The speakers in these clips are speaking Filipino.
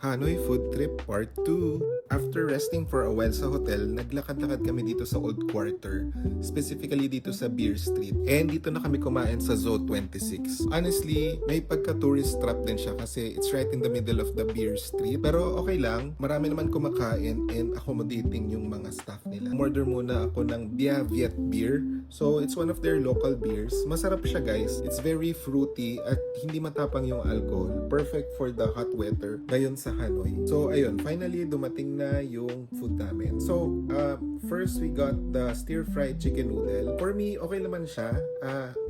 Hanoi Food Trip Part 2. After resting for a while sa hotel, naglakad-lakad kami dito sa Old Quarter, specifically dito sa Beer Street. And dito na kami kumain sa Zoo 26. Honestly, may pagka-tourist trap din siya kasi it's right in the middle of the Beer Street. Pero okay lang, marami naman kumakain and accommodating yung mga staff nila. Order muna ako ng Bia Viet Beer. So, it's one of their local beers. Masarap siya guys. It's very fruity at hindi matapang yung alcohol. Perfect for the hot weather ngayon sa Hanoi. So, ayun. Finally, dumating na yung food namin. So, first we got the stir-fried chicken noodle. For me, okay naman siya.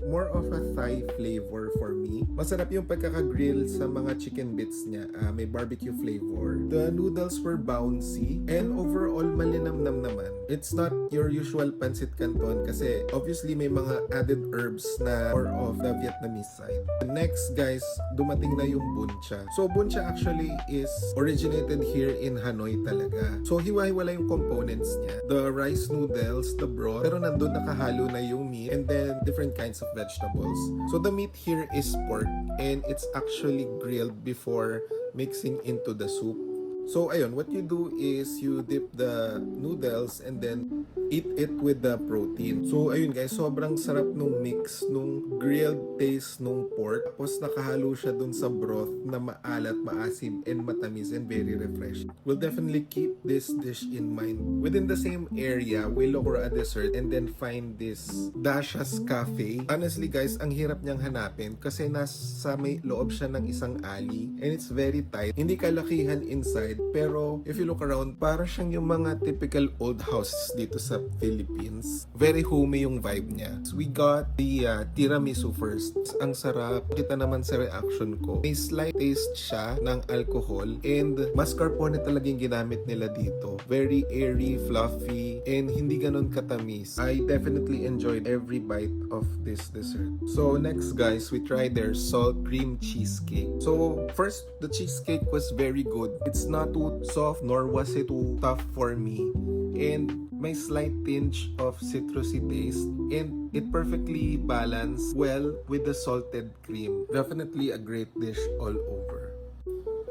More of a Thai flavor for me. Masarap yung pagkaka-grill sa mga chicken bits niya. May barbecue flavor. The noodles were bouncy and overall malinamnam naman. It's not your usual pancit canton kasi obviously may mga added herbs na more of the Vietnamese side. Next guys, dumating na yung bun cha. So bun cha actually is originated here in Hanoi talaga. So hiwa-hiwala yung components niya. The rice noodles, the broth, pero nandun nakahalo na yung meat and then different kinds of vegetables. So the meat here is pork and it's actually grilled before mixing into the soup. So ayun, what you do is you dip the noodles and then eat it with the protein. So ayun guys, sobrang sarap nung mix nung grilled taste nung pork. Tapos nakahalo siya dun sa broth na maalat, maasim, and matamis and very refreshing. We'll definitely keep this dish in mind. Within the same area, we look for a dessert and then find this Dasha's Cafe. Honestly guys, ang hirap niyang hanapin kasi nasa may loob siya ng isang alley and it's very tight. Hindi kalakihan inside. Pero if you look around, para siyang yung mga typical old houses dito sa Philippines. Very homey yung vibe niya. So we got the tiramisu first. Ang sarap. Kita naman sa reaction ko. May slight taste siya ng alcohol and mascarpone talaga yung ginamit nila dito. Very airy, fluffy, and hindi ganun katamis. I definitely enjoyed every bite of this dessert. So next guys, we tried their salt cream cheesecake. So first, the cheesecake was very good. It's not too soft nor was it too tough for me. And may slight tinge of citrusy taste and it perfectly balanced well with the salted cream. Definitely a great dish all over.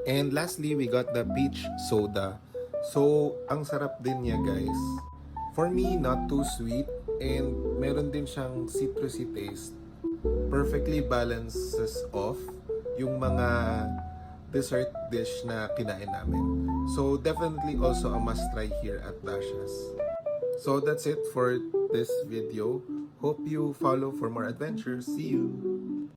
And lastly, we got the peach soda. So, ang sarap din niya guys. For me, not too sweet and meron din siyang citrusy taste. Perfectly balances off yung mga dessert dish na kinain namin. So definitely also a must try here at Dasha's. So that's it for this video. Hope you follow for more adventures. See you!